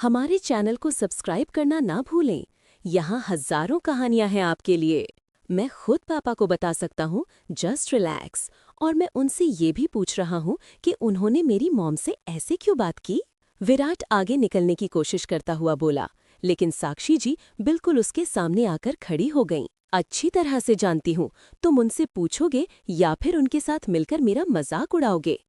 हमारे चैनल को सब्सक्राइब करना ना भूलें। यहाँ हजारों कहानियां हैं आपके लिए। मैं खुद पापा को बता सकता हूँ, जस्ट रिलैक्स। और मैं उनसे ये भी पूछ रहा हूँ कि उन्होंने मेरी मॉम से ऐसे क्यों बात की। विराट आगे निकलने की कोशिश करता हुआ बोला, लेकिन साक्षी जी बिल्कुल उसके सामने आकर खड़ी हो गईं। अच्छी तरह से जानती हूँ, तुम उनसे पूछोगे या फिर उनके साथ मिलकर मेरा मजाक उड़ाओगे।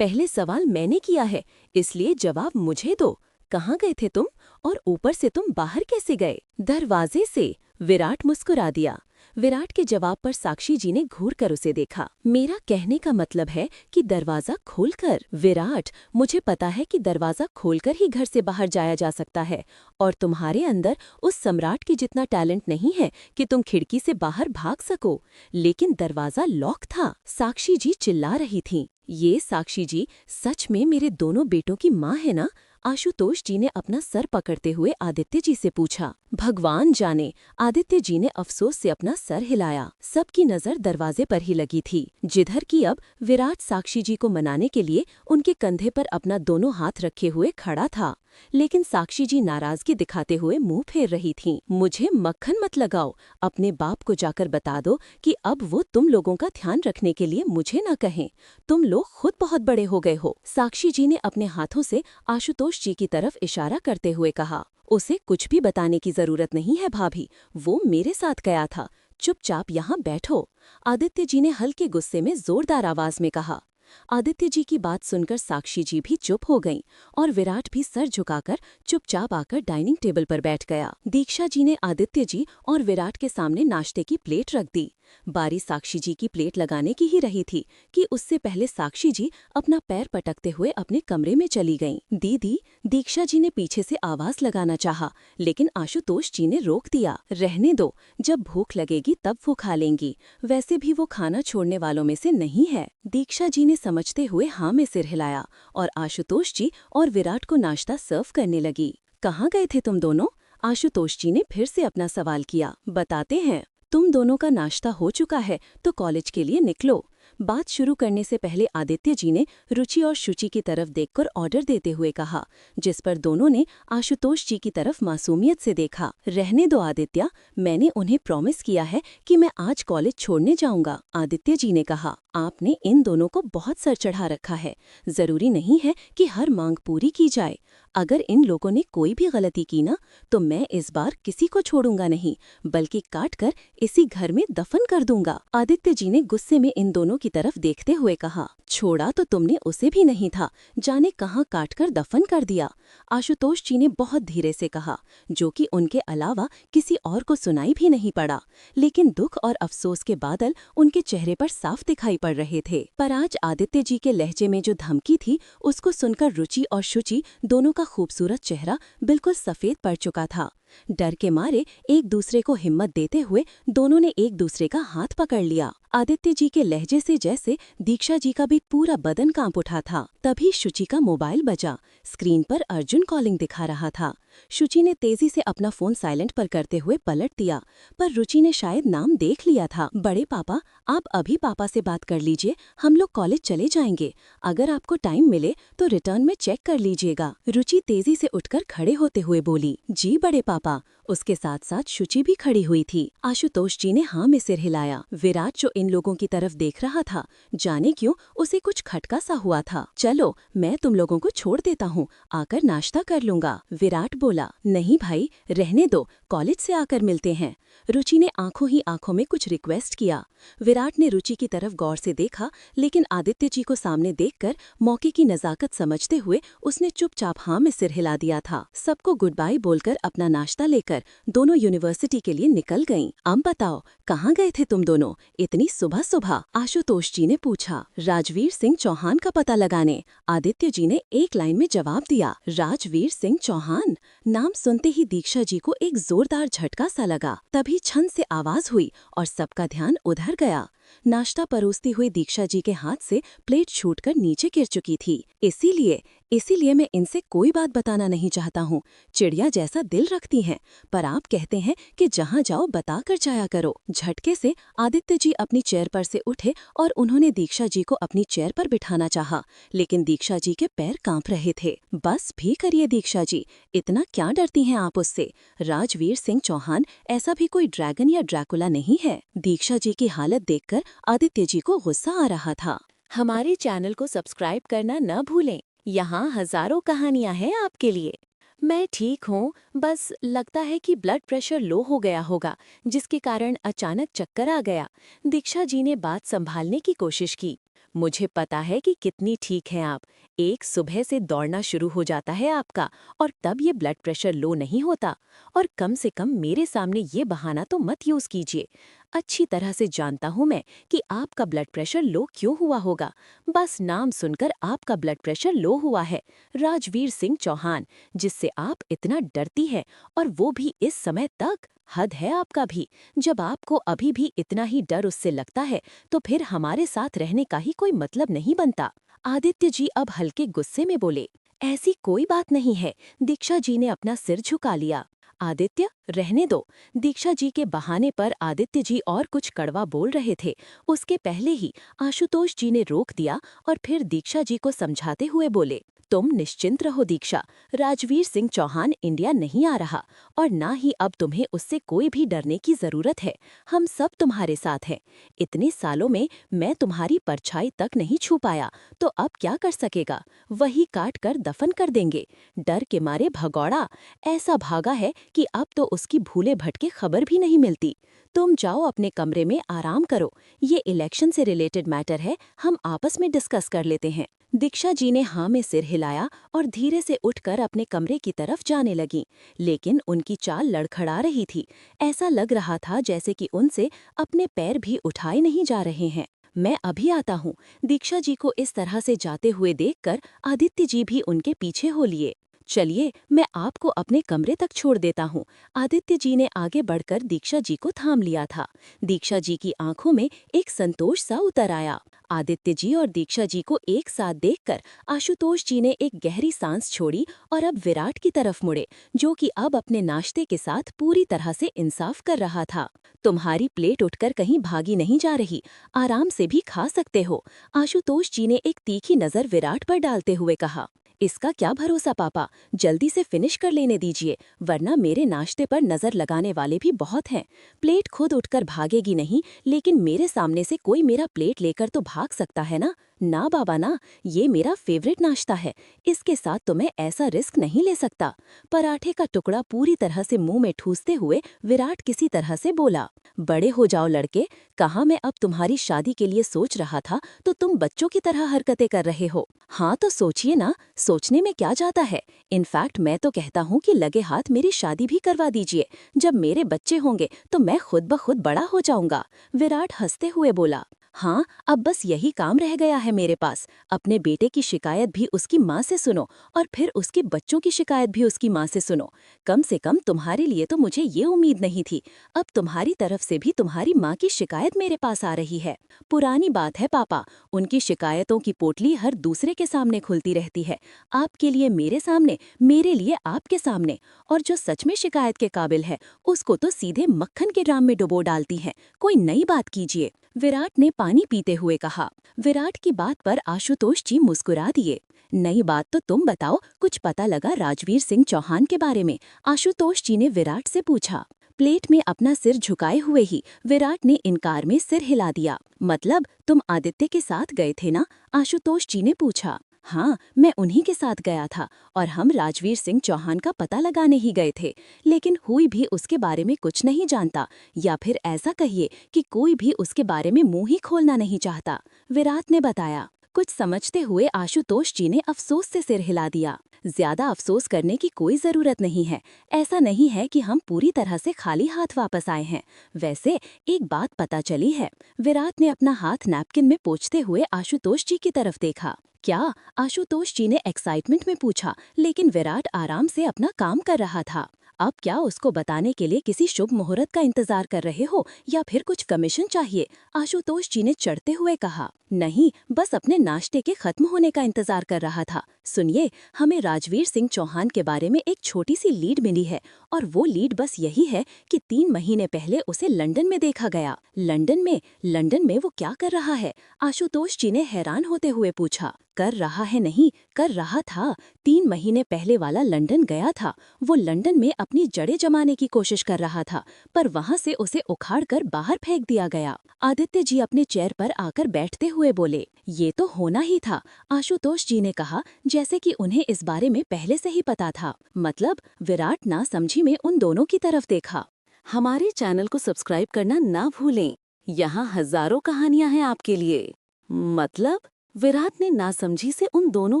पहले सवाल मैंने किया है, इसलिए जवाब मुझे दो। कहाँ गए थे तुम, और ऊपर से तुम बाहर कैसे गए? दरवाजे से, विराट मुस्कुरा दिया। विराट के जवाब पर साक्षी जी ने घूर कर उसे देखा। मेरा कहने का मतलब है कि दरवाजा खोलकर। विराट, मुझे पता है कि दरवाजा खोलकर ही घर से बाहर जाया जा सकता है, और तुम्हारे अंदर उस सम्राट के जितना टैलेंट नहीं है कि तुम खिड़की से बाहर भाग सको। लेकिन दरवाजा लॉक था। साक्षी जी चिल्ला रही थीं। ये साक्षी जी सच में मेरे दोनों बेटों की माँ है ना? आशुतोष जी ने अपना सर पकड़ते हुए आदित्य जी से पूछा। भगवान जाने, आदित्य जी ने अफसोस से अपना सर हिलाया। सबकी नजर दरवाजे पर ही लगी थी, जिधर की अब विराट साक्षी जी को मनाने के लिए उनके कंधे पर अपना दोनों हाथ रखे हुए खड़ा था। लेकिन साक्षी जी नाराजगी दिखाते हुए मुंह फेर रही थीं। मुझे मक्खन मत लगाओ, अपने बाप को जाकर बता दो कि अब वो तुम लोगों का ध्यान रखने के लिए मुझे न कहें। तुम लोग खुद बहुत बड़े हो गए हो। साक्षी जी ने अपने हाथों से आशुतोष जी की तरफ इशारा करते हुए कहा। उसे कुछ भी बताने की जरूरत नहीं है भाभी, वो मेरे साथ गया था। चुपचाप यहाँ बैठो। आदित्य जी ने हल्के गुस्से में जोरदार आवाज में कहा। आदित्य जी की बात सुनकर साक्षी जी भी चुप हो गईं, और विराट भी सर झुकाकर चुपचाप आकर डाइनिंग टेबल पर बैठ गया। दीक्षा जी ने आदित्य जी और विराट के सामने नाश्ते की प्लेट रख दी। बारी साक्षी जी की प्लेट लगाने की ही रही थी कि उससे पहले साक्षी जी अपना पैर पटकते हुए अपने कमरे में चली गईं। दीदी, दीक्षा जी ने पीछे से आवाज लगाना चाहा, लेकिन आशुतोष जी ने रोक दिया। रहने दो, जब भूख लगेगी तब वो खा लेंगी। वैसे भी वो खाना छोड़ने वालों में से नहीं है। दीक्षा जी ने समझते हुए हाँ में सिर हिलाया, और आशुतोष जी और विराट को नाश्ता सर्व करने लगी। कहाँ गए थे तुम दोनों? आशुतोष जी ने फिर से अपना सवाल किया। बताते हैं। तुम दोनों का नाश्ता हो चुका है तो कॉलेज के लिए निकलो। बात शुरू करने से पहले आदित्य जी ने रुचि और शुचि की तरफ देखकर ऑर्डर देते हुए कहा, जिस पर दोनों ने आशुतोष जी की तरफ मासूमियत से देखा। रहने दो आदित्य, मैंने उन्हें प्रॉमिस किया है कि मैं आज कॉलेज छोड़ने जाऊंगा। आदित्य जी ने कहा, आपने इन दोनों को बहुत सर चढ़ा रखा है। जरूरी नहीं है कि हर मांग पूरी की जाए। अगर इन लोगों ने कोई भी गलती की ना, तो मैं इस बार किसी को छोड़ूंगा नहीं, बल्कि काट कर इसी घर में दफन कर दूंगा। आदित्य जी ने गुस्से में इन दोनों की तरफ देखते हुए कहा। छोड़ा तो तुमने उसे भी नहीं था, जाने कहाँ काट कर दफन कर दिया। आशुतोष जी ने बहुत धीरे से कहा, जो कि उनके अलावा किसी और को सुनाई भी नहीं पड़ा। लेकिन दुख और अफसोस के बादल उनके चेहरे पर साफ दिखाई पड़ रहे थे। पर आज आदित्य जी के लहजे में जो धमकी थी, उसको सुनकर रुचि और शुचि दोनों का खूबसूरत चेहरा बिल्कुल सफेद पड़ चुका था। डर के मारे एक दूसरे को हिम्मत देते हुए दोनों ने एक दूसरे का हाथ पकड़ लिया। आदित्य जी के लहजे से जैसे दीक्षा जी का भी पूरा बदन कांप उठा था। तभी शुचि का मोबाइल बजा। स्क्रीन पर अर्जुन कॉलिंग दिखा रहा था। शुचि ने तेजी से अपना फोन साइलेंट पर करते हुए पलट दिया, पर रुचि ने शायद नाम देख लिया था। बड़े पापा, आप अभी पापा से बात कर लीजिए, हम लोग कॉलेज चले जाएंगे। अगर आपको टाइम मिले तो रिटर्न में चेक कर लीजिएगा। रुचि तेजी से उठकर खड़े होते हुए बोली, जी बड़े पापा। उसके साथ साथ शुचि भी खड़ी हुई थी। आशुतोष जी ने हाँ में सिर हिलाया। विराट जो इन लोगों की तरफ देख रहा था, जाने क्यों उसे कुछ खटका सा हुआ था। चलो, मैं तुम लोगों को छोड़ देता हूँ, आकर नाश्ता कर लूंगा। विराट बोला, नहीं भाई, रहने दो, कॉलेज से आकर मिलते हैं। रुचि ने आंखों ही आंखों में कुछ रिक्वेस्ट किया। विराट ने रुचि की तरफ गौर से देखा, लेकिन आदित्य जी को सामने देखकर मौके की नजाकत समझते हुए उसने चुपचाप हाँ में सिर हिला दिया था। सबको गुड बाय बोलकर अपना नाश्ता लेकर दोनों यूनिवर्सिटी के लिए निकल गईं। अब बताओ, कहाँ गए थे तुम दोनों इतनी सुबह सुबह? आशुतोष जी ने पूछा। राजवीर सिंह चौहान का पता लगाने। आदित्य जी ने एक लाइन में जवाब दिया। राजवीर सिंह चौहान? नाम सुनते ही दीक्षा जी को एक जोरदार झटका सा लगा। तभी छन से आवाज हुई और सबका ध्यान उधर गया। नाश्ता परोसती हुई दीक्षा जी के हाथ से प्लेट छूटकर नीचे गिर चुकी थी। इसीलिए इसीलिए मैं इनसे कोई बात बताना नहीं चाहता हूँ। चिड़िया जैसा दिल रखती हैं, पर आप कहते हैं कि जहाँ जाओ बता कर जाया करो। झटके से आदित्य जी अपनी चेयर पर से उठे और उन्होंने दीक्षा जी को अपनी चेयर पर बिठाना चाहा, लेकिन दीक्षा जी के पैर कांप रहे थे। बस भी करिए दीक्षा जी, इतना क्या डरती हैं आप उससे? राजवीर सिंह चौहान ऐसा भी कोई ड्रैगन या ड्रैकुला नहीं है। दीक्षा जी की हालत देखकर आदित्य जी को गुस्सा आ रहा था। हमारे चैनल को सब्सक्राइब करना न भूलें। यहाँ हजारों कहानियां हैं आपके लिए। मैं ठीक हूँ, बस लगता है कि ब्लड प्रेशर लो हो गया होगा, जिसके कारण अचानक चक्कर आ गया। दीक्षा जी ने बात संभालने की कोशिश की। मुझे पता है कि कितनी ठीक हैं आप। एक सुबह से दौड़ना शुरू हो जाता है आपका, और तब ये ब्लड प्रेशर लो नहीं होता। और कम से कम मेरे सामने ये बहाना तो मत यूज कीजिए। अच्छी तरह से जानता हूँ मैं कि आपका ब्लड प्रेशर लो क्यों हुआ होगा। बस नाम सुनकर आपका ब्लड प्रेशर लो हुआ है, राजवीर सिंह चौहान, जिससे आप इतना डरती हैं, और वो भी इस समय तक। हद है आपका भी। जब आपको अभी भी इतना ही डर उससे लगता है, तो फिर हमारे साथ रहने का ही कोई मतलब नहीं बनता। आदित्य जी अब हल्के गुस्से में बोले। ऐसी कोई बात नहीं है। दीक्षा जी ने अपना सिर झुका लिया। आदित्य, रहने दो। दीक्षा जी के बहाने पर आदित्य जी और कुछ कड़वा बोल रहे थे, उसके पहले ही आशुतोष जी ने रोक दिया और फिर दीक्षा जी को समझाते हुए बोले, तुम निश्चिंत रहो दीक्षा, राजवीर सिंह चौहान इंडिया नहीं आ रहा, और ना ही अब तुम्हें उससे कोई भी डरने की जरूरत है। हम सब तुम्हारे साथ हैं। इतने सालों में मैं तुम्हारी परछाई तक नहीं छू पाया, तो अब क्या कर सकेगा? वही काट कर दफन कर देंगे। डर के मारे भगौड़ा ऐसा भागा है कि अब तो उसकी भूले भटके खबर भी नहीं मिलती। तुम जाओ अपने कमरे में आराम करो। ये इलेक्शन से रिलेटेड मैटर है, हम आपस में डिस्कस कर लेते हैं। दीक्षा जी ने हाँ में सिर हिलाया और धीरे से उठकर अपने कमरे की तरफ जाने लगी, लेकिन उनकी चाल लड़खड़ा रही थी। ऐसा लग रहा था जैसे कि उनसे अपने पैर भी उठाए नहीं जा रहे हैं। मैं अभी आता हूँ। दीक्षा जी को इस तरह से जाते हुए देखकर आदित्य जी भी उनके पीछे हो लिए। चलिए, मैं आपको अपने कमरे तक छोड़ देता हूँ। आदित्य जी ने आगे बढ़कर दीक्षा जी को थाम लिया था। दीक्षा जी की आंखों में एक संतोष सा उतर आया। आदित्य जी और दीक्षा जी को एक साथ देखकर आशुतोष जी ने एक गहरी सांस छोड़ी और अब विराट की तरफ मुड़े, जो कि अब अपने नाश्ते के साथ पूरी तरह से इंसाफ कर रहा था। तुम्हारी प्लेट उठकर कहीं भागी नहीं जा रही, आराम से भी खा सकते हो। आशुतोष जी ने एक तीखी नजर विराट पर डालते हुए कहा। इसका क्या भरोसा पापा, जल्दी से फिनिश कर लेने दीजिए, वरना मेरे नाश्ते पर नजर लगाने वाले भी बहुत हैं। प्लेट खुद उठकर भागेगी नहीं, लेकिन मेरे सामने से कोई मेरा प्लेट लेकर तो भाग सकता है ना? ना बाबा ना, ये मेरा फेवरेट नाश्ता है, इसके साथ तो मैं ऐसा रिस्क नहीं ले सकता। पराठे का टुकड़ा पूरी तरह से मुंह में ठूसते हुए विराट किसी तरह से बोला। बड़े हो जाओ लड़के, कहाँ मैं अब तुम्हारी शादी के लिए सोच रहा था तो तुम बच्चों की तरह हरकतें कर रहे हो। हाँ तो सोचिए ना, सोचने में क्या जाता है। इनफैक्ट मैं तो कहता हूँ कि लगे हाथ मेरी शादी भी करवा दीजिए। जब मेरे बच्चे होंगे तो मैं खुद ब खुद बड़ा हो जाऊंगा। विराट हंसते हुए बोला। हाँ, अब बस यही काम रह गया है मेरे पास। अपने बेटे की शिकायत भी उसकी माँ से सुनो, और फिर उसके बच्चों की शिकायत भी उसकी माँ से सुनो। कम से कम तुम्हारे लिए तो मुझे ये उम्मीद नहीं थी। अब तुम्हारी तरफ से भी तुम्हारी माँ की शिकायत मेरे पास आ रही है। पुरानी बात है पापा, उनकी शिकायतों की पोटली हर दूसरे के सामने खुलती रहती है। आपके लिए मेरे सामने, मेरे लिए आपके सामने। और जो सच में शिकायत के काबिल है, उसको तो सीधे मक्खन के ड्राम में डुबो डालती हैं। कोई नई बात कीजिए। विराट ने पानी पीते हुए कहा। विराट की बात पर आशुतोष जी मुस्कुरा दिए। नई बात तो तुम बताओ, कुछ पता लगा राजवीर सिंह चौहान के बारे में? आशुतोष जी ने विराट से पूछा। प्लेट में अपना सिर झुकाए हुए ही विराट ने इनकार में सिर हिला दिया। मतलब तुम आदित्य के साथ गए थे ना? आशुतोष जी ने पूछा। हाँ, मैं उन्हीं के साथ गया था, और हम राजवीर सिंह चौहान का पता लगाने ही गए थे। लेकिन हुई भी उसके बारे में कुछ नहीं जानता, या फिर ऐसा कहिए कि कोई भी उसके बारे में मुंह ही खोलना नहीं चाहता, विराट ने बताया। कुछ समझते हुए आशुतोष जी ने अफसोस से सिर हिला दिया। ज्यादा अफसोस करने की कोई जरूरत नहीं है। ऐसा नहीं है कि हम पूरी तरह से खाली हाथ वापस आए हैं। वैसे एक बात पता चली है। विराट ने अपना हाथ नैपकिन में पोंछते हुए आशुतोष जी की तरफ देखा। क्या? आशुतोष जी ने एक्साइटमेंट में पूछा, लेकिन विराट आराम से अपना काम कर रहा था। अब क्या उसको बताने के लिए किसी शुभ मुहूर्त का इंतजार कर रहे हो या फिर कुछ कमीशन चाहिए? आशुतोष जी ने चढ़ते हुए कहा। नहीं, बस अपने नाश्ते के खत्म होने का इंतजार कर रहा था। सुनिए, हमें राजवीर सिंह चौहान के बारे में एक छोटी सी लीड मिली है और वो लीड बस यही है कि 3 महीने पहले उसे लंदन में देखा गया। लंदन में वो क्या कर रहा है? आशुतोष जी ने हैरान होते हुए पूछा। कर रहा है नहीं, कर रहा था। 3 महीने पहले वाला लंदन गया था। वो लंदन में अपनी जड़ें जमाने की कोशिश कर रहा था, पर वहाँ से उसे उखाड़कर बाहर फेंक दिया गया। आदित्य जी अपने चेयर पर आकर बैठते हुए बोले, ये तो होना ही था। आशुतोष जी ने कहा, जैसे कि उन्हें इस बारे में पहले से ही पता था। मतलब विराट नासमझी में उन दोनों की तरफ देखा। हमारे चैनल को सब्सक्राइब करना ना भूलें। यहाँ हजारों कहानियां हैं आपके लिए। मतलब विराट ने नासमझी से उन दोनों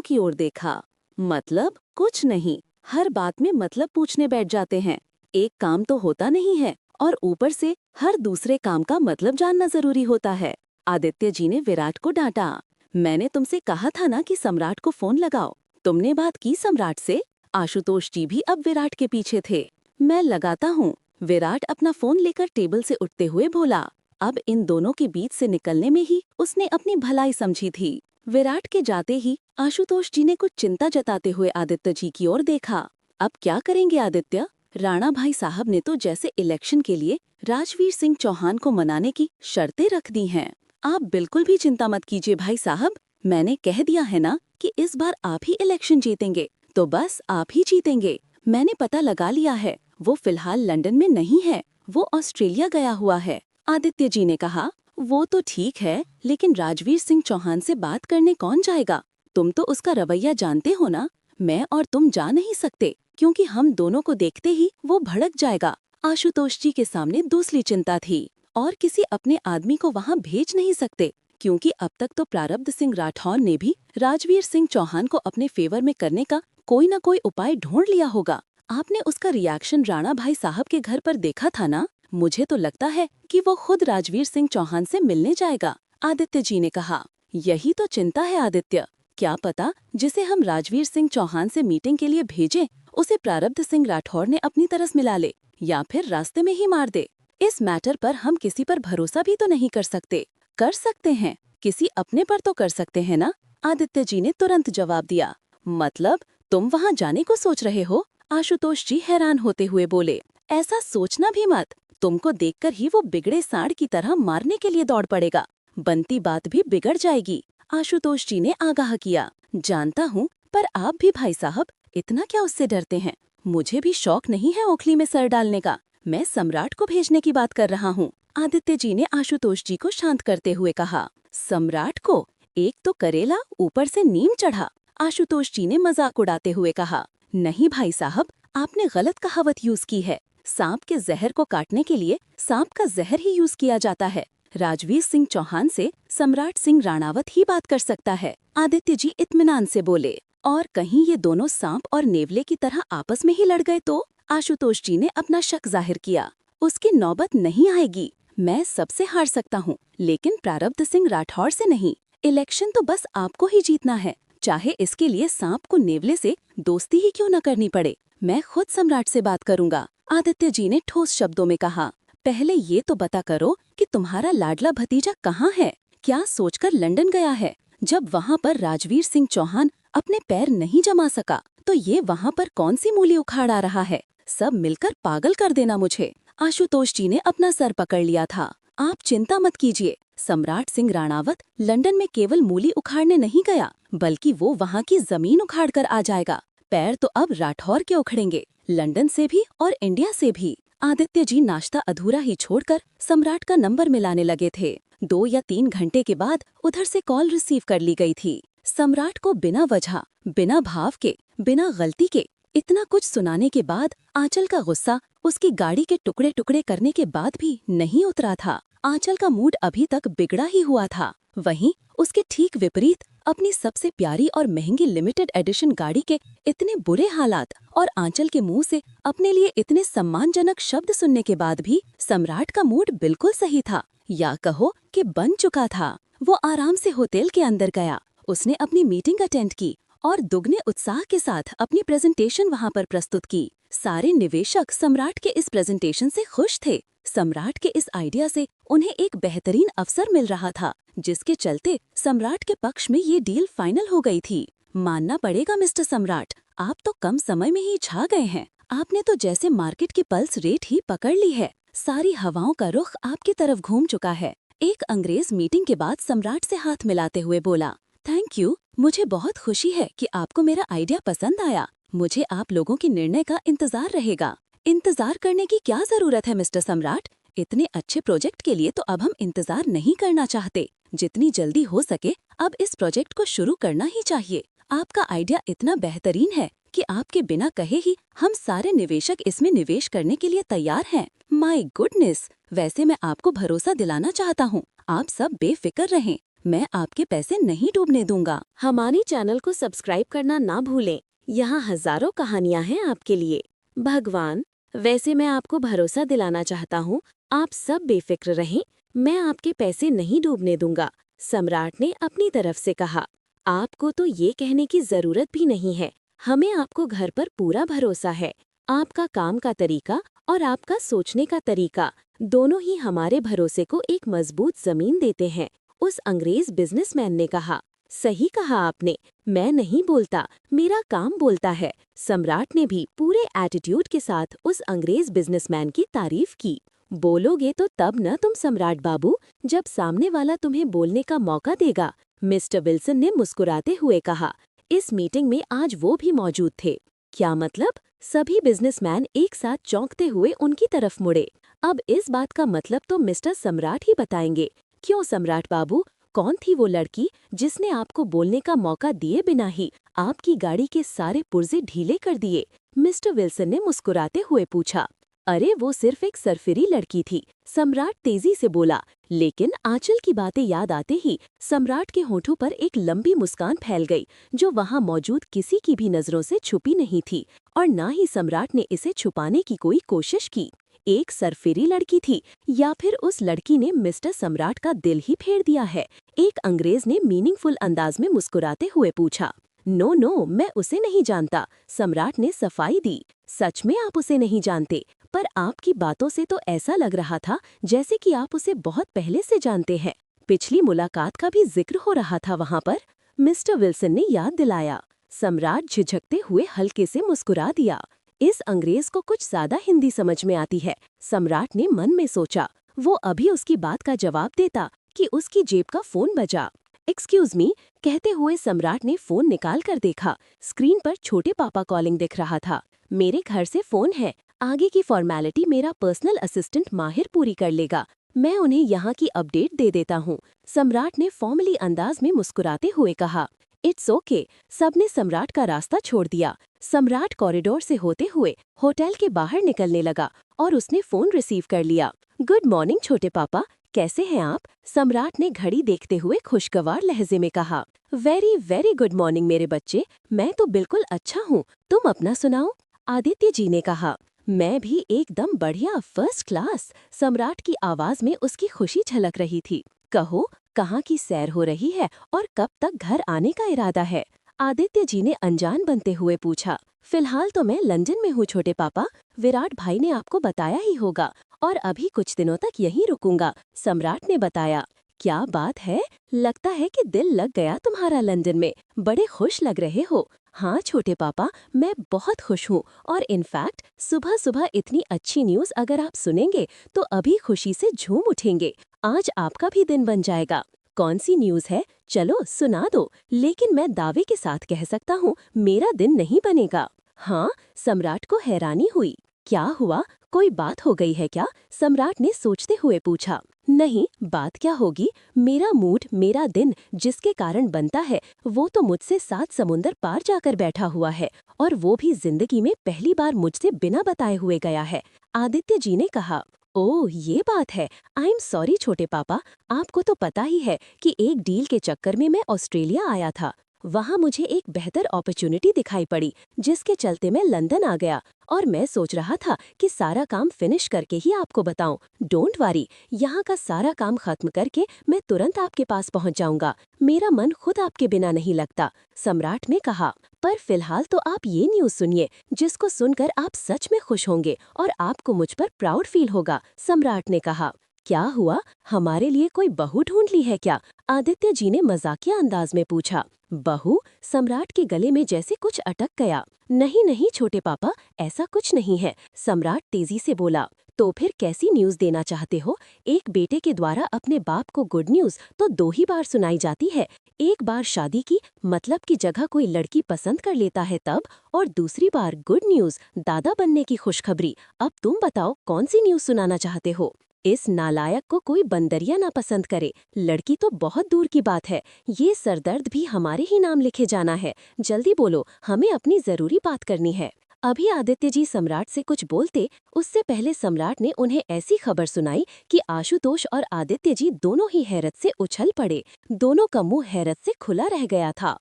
की ओर देखा। मतलब कुछ नहीं, हर बात में मतलब पूछने बैठ जाते हैं। एक काम तो होता नहीं है और ऊपर से हर दूसरे काम का मतलब जानना जरूरी होता है। आदित्य जी ने विराट को डांटा। मैंने तुमसे कहा था ना कि सम्राट को फोन लगाओ। तुमने बात की सम्राट से? आशुतोष जी भी अब विराट के पीछे थे। मैं लगाता हूँ। विराट अपना फोन लेकर टेबल से उठते हुए बोला। अब इन दोनों के बीच से निकलने में ही उसने अपनी भलाई समझी थी। विराट के जाते ही आशुतोष जी ने कुछ चिंता जताते हुए आदित्य जी की ओर देखा। अब क्या करेंगे आदित्य? राणा भाई साहब ने तो जैसे इलेक्शन के लिए राजवीर सिंह चौहान को मनाने की शर्तें रख दी हैं। आप बिल्कुल भी चिंता मत कीजिए भाई साहब। मैंने कह दिया है ना कि इस बार आप ही इलेक्शन जीतेंगे, तो बस आप ही जीतेंगे। मैंने पता लगा लिया है, वो फिलहाल लंदन में नहीं है, वो ऑस्ट्रेलिया गया हुआ है। आदित्य जी ने कहा, वो तो ठीक है, लेकिन राजवीर सिंह चौहान से बात करने कौन जाएगा? तुम तो उसका रवैया जानते हो ना। मैं और तुम जा नहीं सकते, क्योंकि हम दोनों को देखते ही वो भड़क जाएगा। आशुतोष जी के सामने दूसरी चिंता थी, और किसी अपने आदमी को वहाँ भेज नहीं सकते, क्योंकि अब तक तो प्रारब्ध सिंह राठौर ने भी राजवीर सिंह चौहान को अपने फेवर में करने का कोई न कोई उपाय ढूंढ लिया होगा। आपने उसका रिएक्शन राणा भाई साहब के घर पर देखा था ना। मुझे तो लगता है कि वो खुद राजवीर सिंह चौहान से मिलने जाएगा। आदित्य जी ने कहा, यही तो चिंता है आदित्य। क्या पता जिसे हम राजवीर सिंह चौहान से मीटिंग के लिए भेजें, उसे प्रारब्ध सिंह राठौर ने अपनी तरफ मिला ले या फिर रास्ते में ही मार दे। इस मैटर पर हम किसी पर भरोसा भी तो नहीं कर सकते। कर सकते हैं, किसी अपने पर तो कर सकते हैं ना। आदित्य जी ने तुरंत जवाब दिया। मतलब तुम वहाँ जाने को सोच रहे हो? आशुतोष जी हैरान होते हुए बोले। ऐसा सोचना भी मत। तुमको देखकर ही वो बिगड़े सांड की तरह मारने के लिए दौड़ पड़ेगा। बनती बात भी बिगड़ जाएगी। आशुतोष जी ने आगाह किया। जानता हूँ, पर आप भी भाई साहब इतना क्या उससे डरते हैं? मुझे भी शौक नहीं है ओखली में सर डालने का। मैं सम्राट को भेजने की बात कर रहा हूँ। आदित्य जी ने आशुतोष जी को शांत करते हुए कहा। सम्राट को? एक तो करेला, ऊपर से नीम चढ़ा। आशुतोष जी ने मजाक उड़ाते हुए कहा। नहीं भाई साहब, आपने गलत कहावत यूज की है। सांप के जहर को काटने के लिए सांप का जहर ही यूज किया जाता है। राजवीर सिंह चौहान से सम्राट सिंह राणावत ही बात कर सकता है। आदित्य जी इत्मीनान से बोले। और कहीं ये दोनों सांप और नेवले की तरह आपस में ही लड़ गए तो? आशुतोष जी ने अपना शक जाहिर किया। उसकी नौबत नहीं आएगी। मैं सबसे हार सकता हूँ, लेकिन प्रारब्ध सिंह राठौर से नहीं। इलेक्शन तो बस आपको ही जीतना है, चाहे इसके लिए सांप को नेवले से दोस्ती ही क्यों न करनी पड़े। मैं खुद सम्राट से बात करूंगा। आदित्य जी ने ठोस शब्दों में कहा। पहले ये तो बता करो कि तुम्हारा लाडला भतीजा कहाँ है? क्या सोचकर लंदन गया है? जब वहाँ पर राजवीर सिंह चौहान अपने पैर नहीं जमा सका, तो ये वहाँ पर कौन सी मूली उखाड़ आ रहा है? सब मिलकर पागल कर देना मुझे। आशुतोष जी ने अपना सर पकड़ लिया था। आप चिंता मत कीजिए। सम्राट सिंह राणावत लंदन में केवल मूली उखाड़ने नहीं गया, बल्कि वो वहाँ की जमीन उखाड़ कर आ जाएगा। पैर तो अब राठौर के उखड़ेंगे, लंदन से भी और इंडिया से भी। आदित्य जी नाश्ता अधूरा ही छोड़कर सम्राट का नंबर मिलाने लगे थे। 2 या 3 घंटे के बाद उधर से कॉल रिसीव कर ली गई थी। सम्राट को बिना वजह, बिना भाव के, बिना गलती के इतना कुछ सुनाने के बाद आंचल का गुस्सा उसकी गाड़ी के टुकड़े टुकड़े करने के बाद भी नहीं उतरा था। आंचल का मूड अभी तक बिगड़ा ही हुआ था। वहीं उसके ठीक विपरीत अपनी सबसे प्यारी और महंगी लिमिटेड एडिशन गाड़ी के इतने बुरे हालात और आंचल के मुंह से अपने लिए इतने सम्मानजनक शब्द सुनने के बाद भी सम्राट का मूड बिल्कुल सही था, या कहो कि बन चुका था। वो आराम से होटल के अंदर गया। उसने अपनी मीटिंग अटेंड की और दुगने उत्साह के साथ अपनी प्रेजेंटेशन वहां पर प्रस्तुत की। सारे निवेशक सम्राट के इस प्रेजेंटेशन से खुश थे। सम्राट के इस आइडिया से उन्हें एक बेहतरीन अवसर मिल रहा था, जिसके चलते सम्राट के पक्ष में ये डील फाइनल हो गई थी। मानना पड़ेगा मिस्टर सम्राट, आप तो कम समय में ही छा गए हैं। आपने तो जैसे मार्केट की पल्स रेट ही पकड़ ली है। सारी हवाओं का रुख आपकी तरफ घूम चुका है। एक अंग्रेज मीटिंग के बाद सम्राट से हाथ मिलाते हुए बोला, थैंक यू, मुझे बहुत खुशी है कि आपको मेरा आइडिया पसंद आया। मुझे आप लोगों के निर्णय का इंतजार रहेगा। इंतजार करने की क्या जरूरत है मिस्टर सम्राट? इतने अच्छे प्रोजेक्ट के लिए तो अब हम इंतजार नहीं करना चाहते। जितनी जल्दी हो सके अब इस प्रोजेक्ट को शुरू करना ही चाहिए। आपका आइडिया इतना बेहतरीन है कि आपके बिना कहे ही हम सारे निवेशक इसमें निवेश करने के लिए तैयार हैं। My goodness! वैसे मैं आपको भरोसा दिलाना चाहता हूँ, आप सब बेफिक्र रहें। मैं आपके पैसे नहीं डूबने दूंगा। हमारे चैनल को सब्सक्राइब करना ना भूलें। यहाँ हजारों कहानियाँ हैं आपके लिए। भगवान, वैसे मैं आपको भरोसा दिलाना चाहता हूँ, आप सब बेफिक्र रहें। मैं आपके पैसे नहीं डूबने दूंगा, सम्राट ने अपनी तरफ से कहा। आपको तो ये कहने की जरूरत भी नहीं है, हमें आपको घर पर पूरा भरोसा है। आपका काम का तरीका और आपका सोचने का तरीका दोनों ही हमारे भरोसे को एक मजबूत जमीन देते हैं। उस अंग्रेज बिजनेसमैन ने कहा। सही कहा आपने, मैं नहीं बोलता, मेरा काम बोलता है। सम्राट ने भी पूरे एटीट्यूड के साथ उस अंग्रेज बिजनेसमैन की तारीफ की। बोलोगे तो तब न तुम सम्राट बाबू, जब सामने वाला तुम्हें बोलने का मौका देगा, मिस्टर विल्सन ने मुस्कुराते हुए कहा। इस मीटिंग में आज वो भी मौजूद थे। क्या मतलब? सभी बिजनेसमैन एक साथ चौंकते हुए उनकी तरफ मुड़े। अब इस बात का मतलब तो मिस्टर सम्राट ही बताएंगे। क्यों सम्राट बाबू, कौन थी वो लड़की जिसने आपको बोलने का मौका दिए बिना ही आपकी गाड़ी के सारे पुर्जे ढीले कर दिए? मिस्टर विल्सन ने मुस्कुराते हुए पूछा। अरे वो सिर्फ एक सरफिरी लड़की थी, सम्राट तेजी से बोला। लेकिन आंचल की बातें याद आते ही सम्राट के होठों पर एक लंबी मुस्कान फैल गई, जो वहां मौजूद किसी की भी नजरों से छुपी नहीं थी और ना ही सम्राट ने इसे छुपाने की कोई कोशिश की। एक सरफिरी लड़की थी या फिर उस लड़की ने मिस्टर सम्राट का दिल ही फेर दिया है? एक अंग्रेज ने मीनिंगफुल अंदाज में मुस्कुराते हुए पूछा। नो नो, मैं उसे नहीं जानता, सम्राट ने सफाई दी। सच में आप उसे नहीं जानते? पर आपकी बातों से तो ऐसा लग रहा था जैसे कि आप उसे बहुत पहले से जानते हैं। पिछली मुलाकात का भी जिक्र हो रहा था वहाँ पर। मिस्टर विल्सन ने याद दिलाया। सम्राट झिझकते हुए हल्के से मुस्कुरा दिया। इस अंग्रेज को कुछ ज्यादा हिंदी समझ में आती है, सम्राट ने मन में सोचा। वो अभी उसकी बात का जवाब देता कि उसकी जेब का फोन बजा। एक्सक्यूज मी, कहते हुए सम्राट ने फोन निकाल कर देखा। स्क्रीन पर छोटे पापा कॉलिंग दिख रहा था। मेरे घर से फोन है, आगे की फॉर्मेलिटी मेरा पर्सनल असिस्टेंट माहिर पूरी कर लेगा, मैं उन्हें यहाँ की अपडेट दे देता हूँ, सम्राट ने फॉर्मली अंदाज में मुस्कुराते हुए कहा। इट्स ओके, सबने सम्राट का रास्ता छोड़ दिया। सम्राट कॉरिडोर से होते हुए होटल के बाहर निकलने लगा और उसने फोन रिसीव कर लिया। गुड मॉर्निंग छोटे पापा, कैसे हैं आप? सम्राट ने घड़ी देखते हुए खुशगवार लहजे में कहा। वेरी वेरी गुड मॉर्निंग मेरे बच्चे, मैं तो बिल्कुल अच्छा हूँ, तुम अपना सुनाओ? आदित्य जी ने कहा। मैं भी एकदम बढ़िया, फर्स्ट क्लास। सम्राट की आवाज में उसकी खुशी झलक रही थी। कहो, कहाँ की सैर हो रही है और कब तक घर आने का इरादा है? आदित्य जी ने अनजान बनते हुए पूछा। फिलहाल तो मैं लंदन में हूँ छोटे पापा, विराट भाई ने आपको बताया ही होगा, और अभी कुछ दिनों तक यहीं रुकूंगा, सम्राट ने बताया। क्या बात है, लगता है कि दिल लग गया तुम्हारा लंदन में, बड़े खुश लग रहे हो। हाँ छोटे पापा, मैं बहुत खुश हूँ और इनफैक्ट सुबह सुबह इतनी अच्छी न्यूज़ अगर आप सुनेंगे तो अभी खुशी से झूम उठेंगे। आज आपका भी दिन बन जाएगा। कौन सी न्यूज़ है? चलो सुना दो, लेकिन मैं दावे के साथ कह सकता हूँ मेरा दिन नहीं बनेगा। हाँ, सम्राट को हैरानी हुई। क्या हुआ, कोई बात हो गई है क्या? सम्राट ने सोचते हुए पूछा। नहीं, बात क्या होगी, मेरा मूड, मेरा दिन जिसके कारण बनता है वो तो मुझसे 7 समुंदर पार जाकर बैठा हुआ है, और वो भी जिंदगी में पहली बार मुझसे बिना बताए हुए गया है, आदित्य जी ने कहा। ओह ये बात है, आई एम सॉरी छोटे पापा, आपको तो पता ही है कि एक डील के चक्कर में मैं ऑस्ट्रेलिया आया था। वहाँ मुझे एक बेहतर अपॉर्चुनिटी दिखाई पड़ी, जिसके चलते मैं लंदन आ गया और मैं सोच रहा था कि सारा काम फिनिश करके ही आपको बताऊं। डोंट वरी, यहाँ का सारा काम खत्म करके मैं तुरंत आपके पास पहुँच जाऊंगा। मेरा मन खुद आपके बिना नहीं लगता, सम्राट ने कहा। पर फिलहाल तो आप ये न्यूज़ सुनिए, जिसको सुनकर आप सच में खुश होंगे और आपको मुझ पर प्राउड फील होगा, सम्राट ने कहा। क्या हुआ? हमारे लिए कोई बहू ढूंढ ली है क्या? आदित्य जी ने मजाकिया अंदाज में पूछा। बहू? सम्राट के गले में जैसे कुछ अटक गया। नहीं नहीं छोटे पापा, ऐसा कुछ नहीं है, सम्राट तेजी से बोला। तो फिर कैसी न्यूज़ देना चाहते हो? एक बेटे के द्वारा अपने बाप को गुड न्यूज़ तो 2 ही बार सुनाई जाती है। एक बार शादी की मतलब की जगह कोई लड़की पसंद कर लेता है तब, और दूसरी बार गुड न्यूज़ दादा बनने की खुशखबरी। अब तुम बताओ कौन सी न्यूज़ सुनाना चाहते हो? इस नालायक को कोई बंदरिया ना पसंद करे, लड़की तो बहुत दूर की बात है। ये सरदर्द भी हमारे ही नाम लिखे जाना है। जल्दी बोलो, हमें अपनी जरूरी बात करनी है। अभी आदित्य जी सम्राट से कुछ बोलते, उससे पहले सम्राट ने उन्हें ऐसी खबर सुनाई कि आशुतोष और आदित्य जी दोनों ही हैरत से उछल पड़े। दोनों का मुंह हैरत से खुला रह गया था।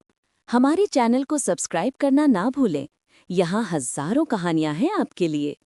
हमारे चैनल को सब्सक्राइब करना ना भूलें। यहाँ हजारों कहानियां हैं आपके लिए।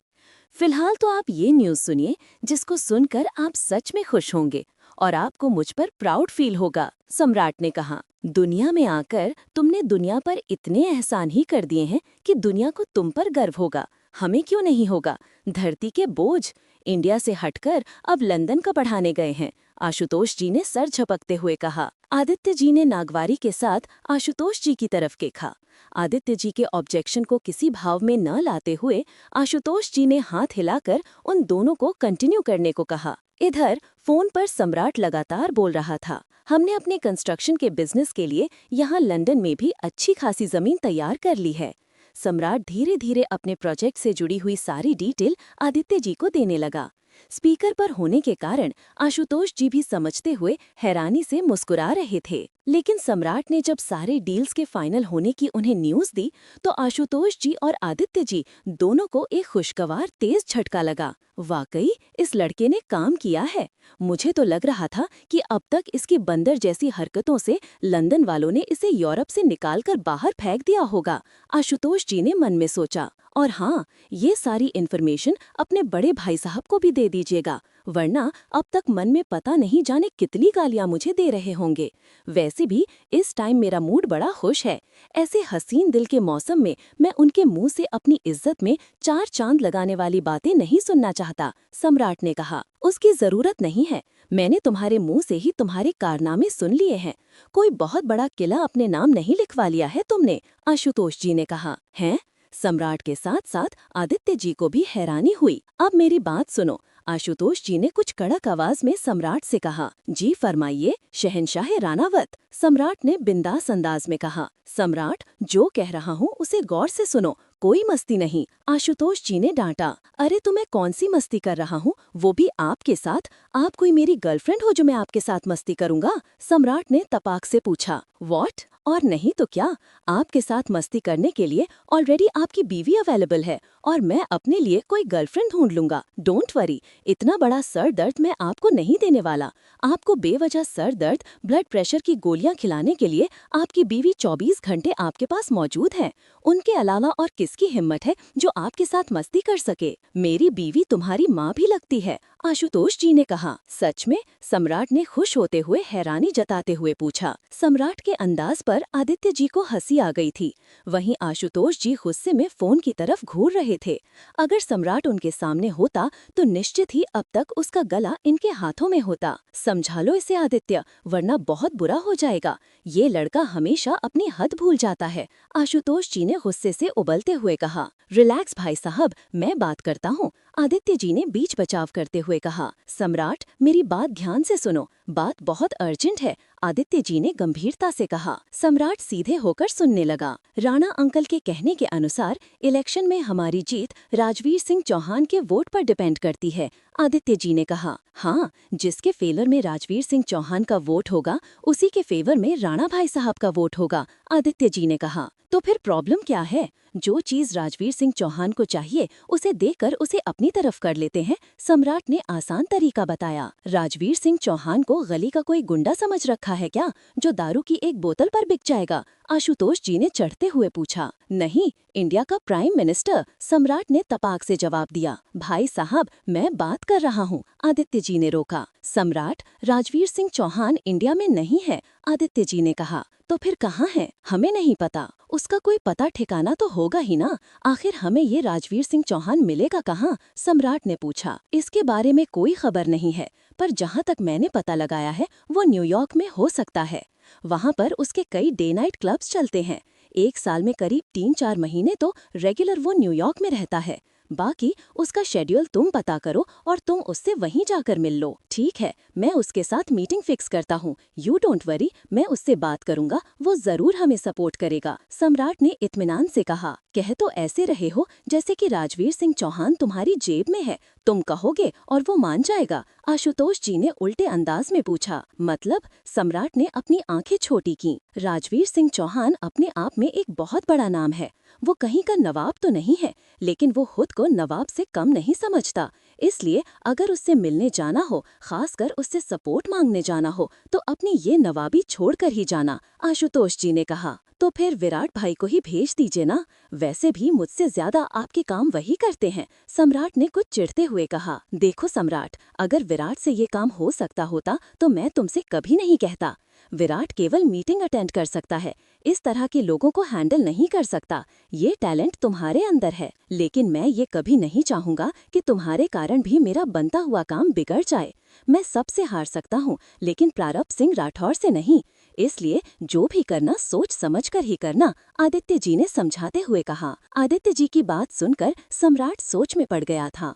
फिलहाल तो आप ये न्यूज़ सुनिए, जिसको सुनकर आप सच में खुश होंगे और आपको मुझ पर प्राउड फील होगा, सम्राट ने कहा। दुनिया में आकर तुमने दुनिया पर इतने एहसान ही कर दिए हैं कि दुनिया को तुम पर गर्व होगा। हमें क्यों नहीं होगा? धरती के बोझ इंडिया से हटकर अब लंदन का बढ़ाने गए हैं, आशुतोष जी ने सर झपकते हुए कहा। आदित्य जी ने नागवारी के साथ आशुतोष जी की तरफ देखा। आदित्य जी के ऑब्जेक्शन को किसी भाव में न लाते हुए आशुतोष जी ने हाथ हिलाकर उन दोनों को कंटिन्यू करने को कहा। इधर फोन पर सम्राट लगातार बोल रहा था। हमने अपने कंस्ट्रक्शन के बिजनेस के लिए यहाँ लंदन में भी अच्छी खासी जमीन तैयार कर ली है। सम्राट धीरे धीरे अपने प्रोजेक्ट से जुड़ी हुई सारी डिटेल आदित्य जी को देने लगा। स्पीकर पर होने के कारण आशुतोष जी भी समझते हुए हैरानी से मुस्कुरा रहे थे। लेकिन सम्राट ने जब सारे डील्स के फाइनल होने की उन्हें न्यूज़ दी, तो आशुतोष जी और आदित्य जी दोनों को एक खुशगवार तेज झटका लगा। वाकई इस लड़के ने काम किया है। मुझे तो लग रहा था कि अब तक इसकी बंदर जैसी हरकतों से लंदन वालों ने इसे यूरोप से निकालकर बाहर फेंक दिया होगा, आशुतोष जी ने मन में सोचा। और हाँ, ये सारी इन्फॉर्मेशन अपने बड़े भाई साहब को भी दे दीजिएगा, वरना अब तक मन में पता नहीं जाने कितनी गालियां मुझे दे रहे होंगे। वैसे भी इस टाइम मेरा मूड बड़ा खुश है। ऐसे हसीन दिल के मौसम में मैं उनके मुंह से अपनी इज्जत में 4 चांद लगाने वाली बातें नहीं सुनना चाहता, सम्राट ने कहा। उसकी जरूरत नहीं है, मैंने तुम्हारे मुंह से ही तुम्हारे कारनामे सुन लिए हैं। कोई बहुत बड़ा किला अपने नाम नहीं लिखवा लिया है तुमने, आशुतोष जी ने कहा। हैं? सम्राट के साथ साथ आदित्य जी को भी हैरानी हुई। अब मेरी बात सुनो, आशुतोष जी ने कुछ कड़क आवाज में सम्राट से कहा। जी फरमाइए शहंशाह रानावत, सम्राट ने बिंदास अंदाज में कहा। सम्राट, जो कह रहा हूँ उसे गौर से सुनो, कोई मस्ती नहीं, आशुतोष जी ने डांटा। अरे तो मैं कौन सी मस्ती कर रहा हूँ, वो भी आपके साथ? आप कोई मेरी गर्लफ्रेंड हो जो मैं आपके साथ मस्ती करूंगा? सम्राट ने तपाक से पूछा। व्हाट? और नहीं तो क्या, आपके साथ मस्ती करने के लिए ऑलरेडी आपकी बीवी अवेलेबल है और मैं अपने लिए कोई गर्लफ्रेंड ढूंढ लूंगा। डोंट वरी, इतना बड़ा सर दर्द मैं आपको नहीं देने वाला। आपको बेवजह सर दर्द, ब्लड प्रेशर की गोलियां खिलाने के लिए आपकी बीवी 24 घंटे आपके पास मौजूद है। उनके अलावा और किसकी हिम्मत है जो आपके साथ मस्ती कर सके? मेरी बीवी तुम्हारी माँ भी लगती है, आशुतोष जी ने कहा। सच में? सम्राट ने खुश होते हुए हैरानी जताते हुए पूछा। सम्राट के अंदाज पर आदित्य जी को हंसी आ गई थी। वहीं आशुतोष जी गुस्से में फोन की तरफ घूर रहे थे। अगर सम्राट उनके सामने होता तो निश्चित ही अब तक उसका गला इनके हाथों में होता। समझा लो इसे आदित्य, वरना बहुत बुरा हो जाएगा। ये लड़का हमेशा अपनी हद भूल जाता है, आशुतोष जी ने गुस्से से उबलते हुए कहा। रिलैक्स भाई साहब, मैं बात करता हूँ, आदित्य जी ने बीच बचाव करते हुए कहा। सम्राट, मेरी बात ध्यान से सुनो, बात बहुत अर्जेंट है, आदित्य जी ने गंभीरता से कहा। सम्राट सीधे होकर सुनने लगा। राणा अंकल के कहने के अनुसार इलेक्शन में हमारी जीत राजवीर सिंह चौहान के वोट पर डिपेंड करती है, आदित्य जी ने कहा। हाँ, जिसके फेवर में राजवीर सिंह चौहान का वोट होगा उसी के फेवर में राणा भाई साहब का वोट होगा, आदित्य जी ने कहा। तो फिर प्रॉब्लम क्या है? जो चीज राजवीर सिंह चौहान को चाहिए उसे देकर उसे अपनी तरफ कर लेते हैं, सम्राट ने आसान तरीका बताया। राजवीर सिंह चौहान को गली का कोई गुंडा समझ रखा है क्या, जो दारू की एक बोतल पर बिक जाएगा? आशुतोष जी ने चढ़ते हुए पूछा। नहीं, इंडिया का प्राइम मिनिस्टर, सम्राट ने तपाक से जवाब दिया। भाई साहब, मैं बात कर रहा हूँ, आदित्य जी ने रोका। सम्राट, राजवीर सिंह चौहान इंडिया में नहीं है, आदित्य जी ने कहा। तो फिर कहाँ है? हमें नहीं पता। उसका कोई पता ठिकाना तो होगा ही ना। आखिर हमें ये राजवीर सिंह चौहान मिलेगा कहाँ? सम्राट ने पूछा। इसके बारे में कोई खबर नहीं है, पर जहाँ तक मैंने पता लगाया है वो न्यूयॉर्क में हो सकता है। वहाँ पर उसके कई डे नाइट क्लब्स चलते हैं। एक साल में करीब 3-4 महीने तो रेगुलर वो न्यूयॉर्क में रहता है। बाकी उसका शेड्यूल तुम पता करो और तुम उससे वहीं जाकर मिल लो। ठीक है, मैं उसके साथ मीटिंग फिक्स करता हूँ। यू डोंट वरी, मैं उससे बात करूंगा, वो जरूर हमें सपोर्ट करेगा, सम्राट ने इत्मीनान से कहा। कह तो ऐसे रहे हो जैसे कि राजवीर सिंह चौहान तुम्हारी जेब में है, तुम कहोगे और वो मान जाएगा, आशुतोष जी ने उल्टे अंदाज में पूछा। मतलब? सम्राट ने अपनी आंखें छोटी की। राजवीर सिंह चौहान अपने आप में एक बहुत बड़ा नाम है। वो कहीं का नवाब तो नहीं है, लेकिन वो खुद को नवाब से कम नहीं समझता। इसलिए अगर उससे मिलने जाना हो, खासकर उससे सपोर्ट मांगने जाना हो, तो अपनी ये नवाबी छोड़कर ही जाना, आशुतोष जी ने कहा। तो फिर विराट भाई को ही भेज दीजिए ना, वैसे भी मुझसे ज्यादा आपके काम वही करते हैं, सम्राट ने कुछ चिढ़ते हुए कहा। देखो सम्राट, अगर विराट से ये काम हो सकता होता तो मैं तुमसे कभी नहीं कहता। विराट केवल मीटिंग अटेंड कर सकता है, इस तरह के लोगों को हैंडल नहीं कर सकता। ये टैलेंट तुम्हारे अंदर है, लेकिन मैं ये कभी नहीं चाहूंगा कि तुम्हारे कारण भी मेरा बनता हुआ काम बिगड़ जाए। मैं सबसे हार सकता हूँ, लेकिन प्रारब्ध सिंह राठौर से नहीं। इसलिए जो भी करना सोच समझकर ही करना, आदित्य जी ने समझाते हुए कहा। आदित्य जी की बात सुनकर सम्राट सोच में पड़ गया था।